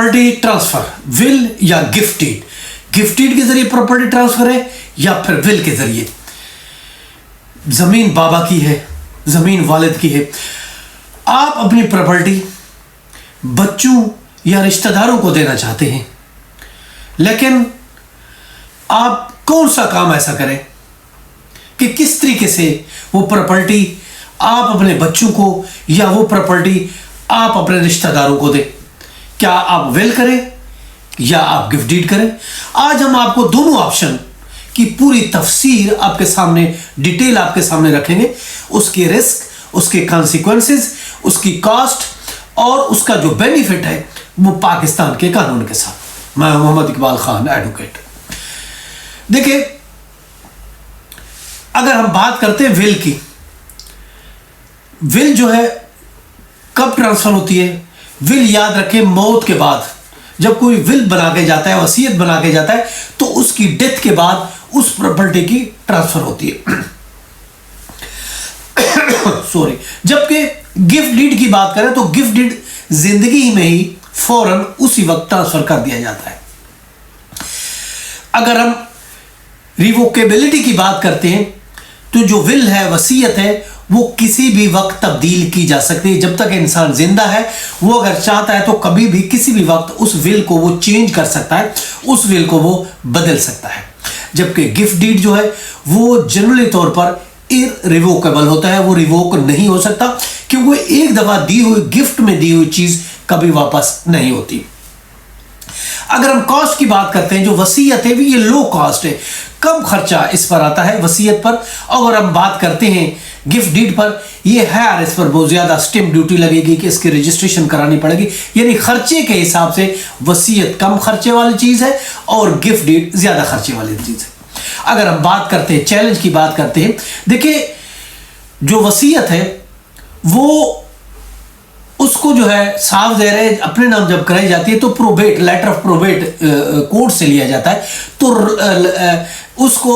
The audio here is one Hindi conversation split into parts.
प्रॉपर्टी ट्रांसफर, विल या गिफ्टेड, गिफ्टेड के जरिए प्रॉपर्टी ट्रांसफर है या फिर विल के जरिए। जमीन बाबा की है, जमीन वालिद की है, आप अपनी प्रॉपर्टी बच्चों या रिश्तेदारों को देना चाहते हैं, लेकिन आप कौन सा काम ऐसा करें कि किस तरीके से वो प्रॉपर्टी आप अपने बच्चों को या वो प्रॉपर्टी आप अपने रिश्तेदारों को दें। क्या आप विल करें या आप गिफ्ट डीड करें? आज हम आपको दोनों ऑप्शन की पूरी तफसीर आपके सामने, डिटेल आपके सामने रखेंगे, उसके रिस्क, उसके कॉन्सिक्वेंसेस, उसकी कॉस्ट और उसका जो बेनिफिट है वो पाकिस्तान के कानून के साथ। मैं मोहम्मद इकबाल खान, एडवोकेट। देखिए, अगर हम बात करते हैं विल की, विल जो है कब ट्रांसफर होती है? विल याद रखें, मौत के बाद जब कोई विल बना के जाता है, वसीयत बना के जाता है, तो उसकी डेथ के बाद उस प्रॉपर्टी की ट्रांसफर होती है। सॉरी। जबकि गिफ्ट डीड की बात करें तो गिफ्ट डीड जिंदगी में ही फौरन उसी वक्त ट्रांसफर कर दिया जाता है। अगर हम रिवोकेबिलिटी की बात करते हैं तो जो विल है, वसीयत है, वो किसी भी वक्त तब्दील की जा सकती है। जब तक इंसान जिंदा है, वो अगर चाहता है तो कभी भी किसी भी वक्त उस विल को वो चेंज कर सकता है, उस विल को वो बदल सकता है। जबकि गिफ्ट डीड जो है वो जनरली तौर पर इररिवोकेबल होता है, वो रिवोक नहीं हो सकता, क्योंकि एक दफा दी हुई, गिफ्ट में दी हुई चीज कभी वापस नहीं होती। अगर हम कॉस्ट की बात करते हैं, जो वसीयत है ये लो कॉस्ट है, कम खर्चा इस पर आता है वसीयत पर। अगर हम बात करते हैं गिफ्ट डीड पर, ये है इस पर बहुत ज्यादा स्टैंप ड्यूटी लगेगी कि इसकी रजिस्ट्रेशन करानी पड़ेगी, यानी खर्चे के हिसाब से वसीयत कम खर्चे वाली चीज है और गिफ्ट डीड ज्यादा खर्चे वाली चीज है। अगर हम बात करते हैं, चैलेंज की बात करते हैं, देखिए जो वसीयत है वो उसको जो है साफ ज़ाहिर अपने नाम जब कराई जाती है तो probate, letter of probate court से लिया जाता है, तो उसको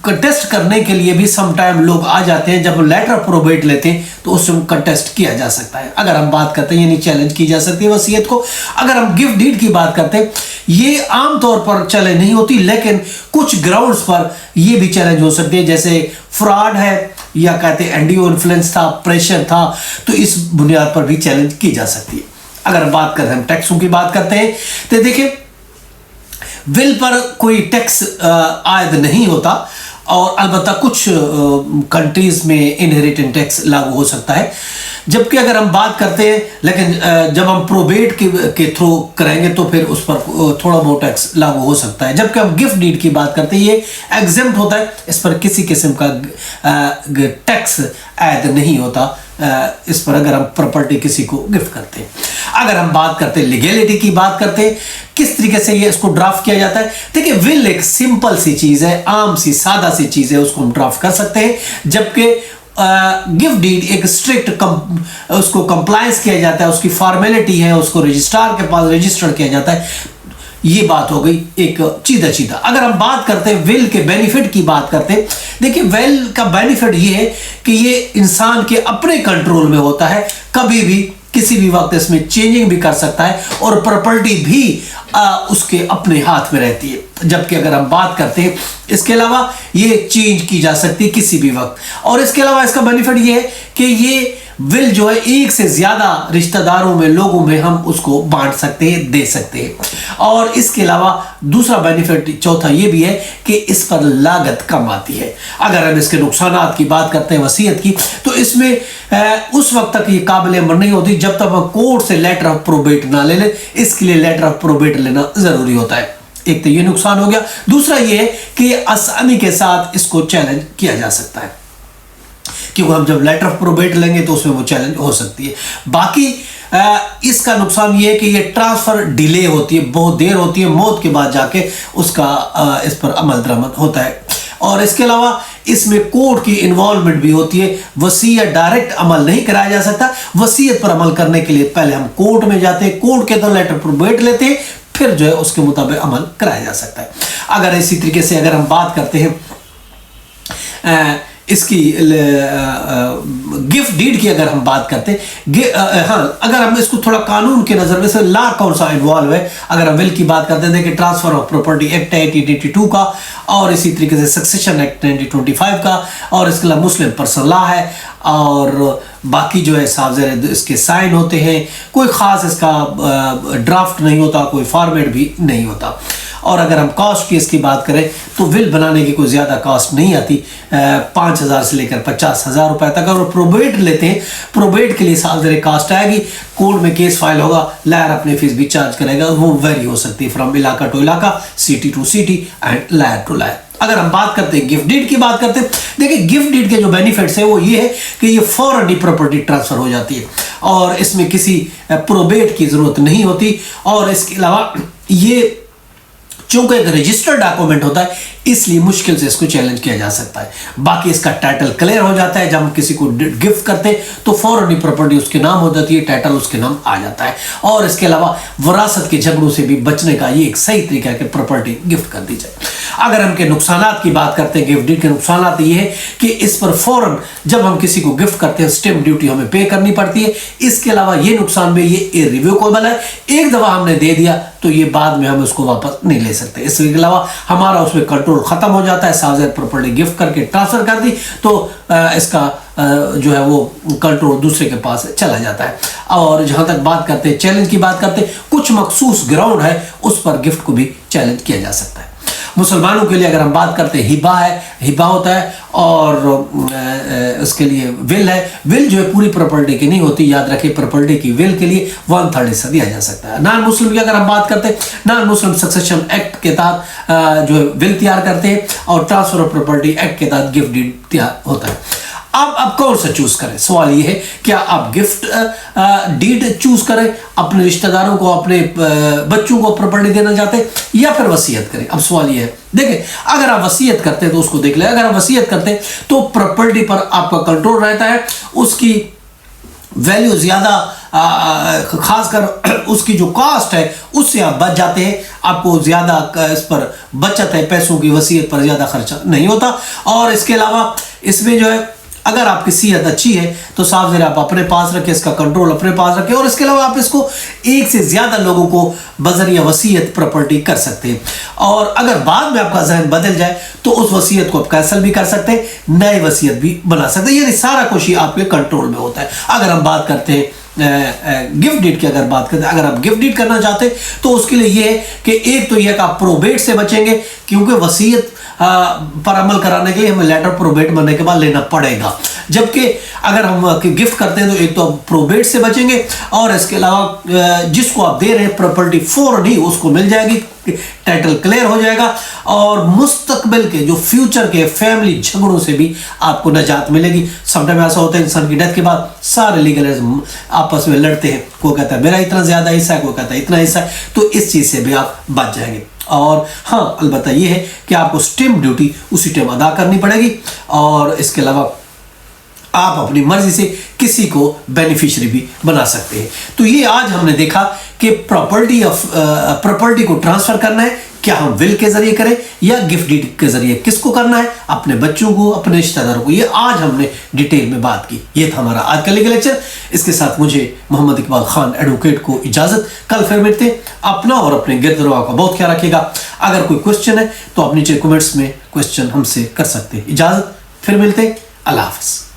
कंटेस्ट करने के लिए भी सम टाइम लोग आ जाते हैं। जब लेटर ऑफ प्रोबेट लेते हैं तो उसको कंटेस्ट किया जा सकता है। अगर हम बात करते हैं, यानी चैलेंज की जा सकती है वसीयत को। अगर हम गिफ्ट डीड की बात करते हैं, ये आमतौर पर चैलेंज नहीं होती, लेकिन कुछ ग्राउंड्स पर ये भी चैलेंज हो सकती है, जैसे फ्रॉड है या कहते हैं एंडियो इन्फ्लुएंस था, प्रेशर था, तो इस बुनियाद पर भी चैलेंज की जा सकती है। अगर हम बात करते हैं, टैक्सों की बात करते हैं, तो देखिए विल पर कोई टैक्स आयद नहीं होता, और अलबत्ता कुछ कंट्रीज में इनहेरिटेंस टैक्स लागू हो सकता है। जबकि अगर हम बात करते हैं, लेकिन जब हम प्रोबेट के थ्रू करेंगे तो फिर उस पर थोड़ा बहुत टैक्स लागू हो सकता है। जबकि हम गिफ्ट डीड की बात करते हैं, ये एग्जेम्प्ट होता है, इस पर किसी किस्म का टैक्स ऐड नहीं होता इस पर, अगर हम प्रॉपर्टी किसी को गिफ्ट करते हैं। अगर हम बात करते हैं लीगैलिटी की बात करते हैं, किस तरीके से ये इसको ड्राफ्ट किया जाता है, देखिए विल एक सिंपल सी चीज है, आम सी सादा सी चीज है, उसको हम ड्राफ्ट कर सकते हैं। जबकि गिफ्ट डीड एक स्ट्रिक्ट उसको कंप्लायंस किया जाता है, उसकी फॉर्मेलिटी है, उसको रजिस्ट्रार के पास रजिस्टर्ड किया जाता है। ये बात हो गई एक सीधा। अगर हम बात करते हैं विल के बेनिफिट की बात करते हैं, देखिए विल का बेनिफिट ये है कि ये इंसान के अपने कंट्रोल में होता है, कभी भी किसी भी वक्त इसमें चेंजिंग भी कर सकता है, और प्रॉपर्टी भी उसके अपने हाथ में रहती है। जबकि अगर हम बात करते हैं, इसके अलावा ये चेंज की जा सकती है किसी भी वक्त, और इसके अलावा इसका बेनिफिट ये है कि ये विल जो है एक से ज्यादा रिश्तेदारों में, लोगों में हम उसको बांट सकते हैं, दे सकते हैं। और इसके अलावा दूसरा बेनिफिट चौथा ये भी है कि इस पर लागत कम आती है। अगर हम इसके नुकसानात की बात करते हैं वसीयत की, तो इसमें उस वक्त तक ये काबिल अमल नहीं होती जब तक हम कोर्ट से लेटर ऑफ प्रोबेट ना ले लें। इसके लिए लेटर ऑफ प्रोबेट लेना जरूरी होता है। एक तो ये नुकसान हो गया, दूसरा ये है कि आसानी के साथ इसको चैलेंज किया जा सकता है, क्योंकि हम जब लेटर ऑफ प्रोबेट लेंगे तो उसमें वो चैलेंज हो सकती है। बाकी इसका नुकसान ये है कि ये ट्रांसफर डिले होती है, बहुत देर होती है, मौत के बाद जाके उसका इस पर अमल दरामद होता है। और इसके अलावा इसमें कोर्ट की इन्वॉल्वमेंट भी होती है। वसीयत डायरेक्ट अमल नहीं कराया जा सकता, वसीयत पर अमल करने के लिए पहले हम कोर्ट में जाते हैं, कोर्ट के तो लेटर प्रोबेट लेते हैं, फिर जो है उसके मुताबिक अमल कराया जा सकता है। अगर इसी तरीके से अगर हम बात करते हैं इसकी गिफ्ट डीड की अगर हम बात करते हैं, हाँ, अगर हम इसको थोड़ा कानून के नजर में से लॉ कौन सा इन्वॉल्व है, अगर हम विल की बात करते हैं, देखिए ट्रांसफर ऑफ प्रॉपर्टी एक्ट है 1882 का, और इसी तरीके से सक्सेशन एक्ट 1925 का, और इसके अलावा मुस्लिम पर्सन लॉ है, और बाकी जो है साहब इसके साइन होते हैं, कोई ख़ास इसका ड्राफ्ट नहीं होता, कोई फॉर्मेट भी नहीं होता। और अगर हम कॉस्ट की इसकी बात करें तो विल बनाने की कोई ज़्यादा कॉस्ट नहीं आती, 5,000 से लेकर 50,000 रुपए तक। और प्रोबेट लेते हैं, प्रोबेट के लिए साल कॉस्ट आएगी, कोर्ट में केस फाइल होगा, लायर अपनी फीस भी चार्ज करेगा, वो वेरी हो सकती है फ्रॉम इलाका टू इलाका, city to city and lawyer to lawyer. अगर हम बात करते हैं गिफ्ट डीड की बात करते हैं, देखिए गिफ्ट डीड के जो बेनिफिट्स है वो ये है कि ये फौरन ही प्रॉपर्टी ट्रांसफर हो जाती है और इसमें किसी प्रोबेट की जरूरत नहीं होती। और इसके अलावा ये चूंकि एक रजिस्टर्ड डॉक्यूमेंट होता है इसलिए मुश्किल से इसको चैलेंज किया जा सकता है। बाकी इसका टाइटल क्लियर हो जाता है, जब हम किसी को गिफ्ट करते हैं तो फौरन ही प्रॉपर्टी उसके नाम हो जाती है, टाइटल उसके नाम आ जाता है। और इसके अलावा विरासत के झगड़ों से भी बचने का ये एक सही तरीका है कि प्रॉपर्टी गिफ्ट कर दी जाए। अगर हम के नुकसानात की बात करते हैं, गिफ्ट डीड के नुकसानात ये है कि इस पर फौरन जब हम किसी को गिफ्ट करते हैं स्टैम्प ड्यूटी हमें पे करनी पड़ती है। इसके अलावा ये नुकसान में ये इररिवोकेबल है, एक दफा हमने दे दिया तो ये बाद में हम उसको वापस नहीं ले सकते। इसके अलावा हमारा उसमें कंट्रोल खत्म हो जाता है, साहब प्रॉपर्टी गिफ्ट करके ट्रांसफर कर दी तो इसका जो है वो कंट्रोल दूसरे के पास चला जाता है। और जहां तक बात करते हैं चैलेंज की बात करते हैं, कुछ मखसूस ग्राउंड है उस पर गिफ्ट को भी चैलेंज किया जा सकता है। मुसलमानों के लिए अगर हम बात करते हैं हिबा है, हिबा होता है, और उसके लिए विल है। विल जो है पूरी प्रॉपर्टी की नहीं होती, याद रखिए प्रॉपर्टी की विल के लिए 1/3 हिस्सा दिया जा सकता है। नॉन मुस्लिम की अगर हम बात करते हैं, नॉन मुस्लिम सक्सेशन एक्ट के तहत जो है विल तैयार करते हैं और ट्रांसफर ऑफ प्रॉपर्टी एक्ट के तहत गिफ्ट डीड तैयार होता है। अब कौन सा चूज करें, सवाल ये है क्या आप गिफ्ट डीड चूज करें, अपने रिश्तेदारों को, अपने बच्चों को प्रॉपर्टी देना चाहते हैं, या फिर वसीयत करें। अब सवाल ये है, देखिए अगर आप वसीयत करते हैं तो उसको देख ले, अगर आप वसीयत करते हैं तो प्रॉपर्टी पर आपका कंट्रोल रहता है, उसकी वैल्यू ज्यादा, खासकर उसकी जो कॉस्ट है उससे आप बच जाते हैं, आपको ज्यादा इस पर बचत है, पैसों की वसीयत पर ज्यादा खर्चा नहीं होता। और इसके अलावा इसमें जो है अगर आपकी सेहत अच्छी है तो साफ जरा आप अपने पास रखें, इसका कंट्रोल अपने पास रखें, और इसके अलावा आप इसको एक से ज्यादा लोगों को बजरिया वसीयत प्रॉपर्टी कर सकते हैं। और अगर बाद में आपका जहन बदल जाए तो उस वसीयत को आप कैंसिल भी कर सकते हैं, नई वसीयत भी बना सकते हैं, यानी सारा कुछ ही आपके कंट्रोल में होता है। अगर हम बात करते हैं गिफ्ट डीड की, अगर बात करते हैं, अगर आप गिफ्ट डीड करना चाहते हैं तो उसके लिए ये है कि एक तो यह कि आप प्रोबेट से बचेंगे, क्योंकि वसीयत पर अमल कराने के लिए हमें लेटर प्रोबेट बनने के बाद लेना पड़ेगा। जबकि अगर हम गिफ्ट करते हैं तो एक तो आप प्रोबेट से बचेंगे, और इसके अलावा जिसको आप दे रहे हैं प्रॉपर्टी फौरन ही उसको मिल जाएगी, टाइटल क्लियर हो जाएगा, और मुस्तकबिल के जो फ्यूचर के फैमिली झगड़ों से भी आपको नजात मिलेगी। समटाइम ऐसा होता है इंसान की डेथ के बाद सारे लीगल आपस में लड़ते हैं, कोई कहता है मेरा इतना ज्यादा हिस्सा है, कोई कहता है इतना हिस्सा है, तो इस चीज से भी आप बच जाएंगे। और हाँ, अलबत्ता ये है कि आपको स्टैम्प ड्यूटी उसी टाइम अदा करनी पड़ेगी, और इसके अलावा आप अपनी मर्जी से किसी को बेनिफिशियरी भी बना सकते हैं। तो ये आज हमने देखा कि प्रॉपर्टी को ट्रांसफर करना है, क्या हम विल के जरिए करें या गिफ्ट डीड के जरिए, किसको करना है, अपने बच्चों को, अपने रिश्तेदारों को। ये आज हमने डिटेल में बात की। ये था हमारा आज का लीगल लेक्चर। इसके साथ मुझे मोहम्मद इकबाल खान एडवोकेट को इजाजत। कल फिर मिलते हैं। अपना और अपने गिरदरों का बहुत ख्याल रखिएगा। अगर कोई क्वेश्चन है तो आप नीचे कमेंट्स में क्वेश्चन हमसे कर सकते हैं। इजाजत, फिर मिलते हैं। अल्लाह हाफिज।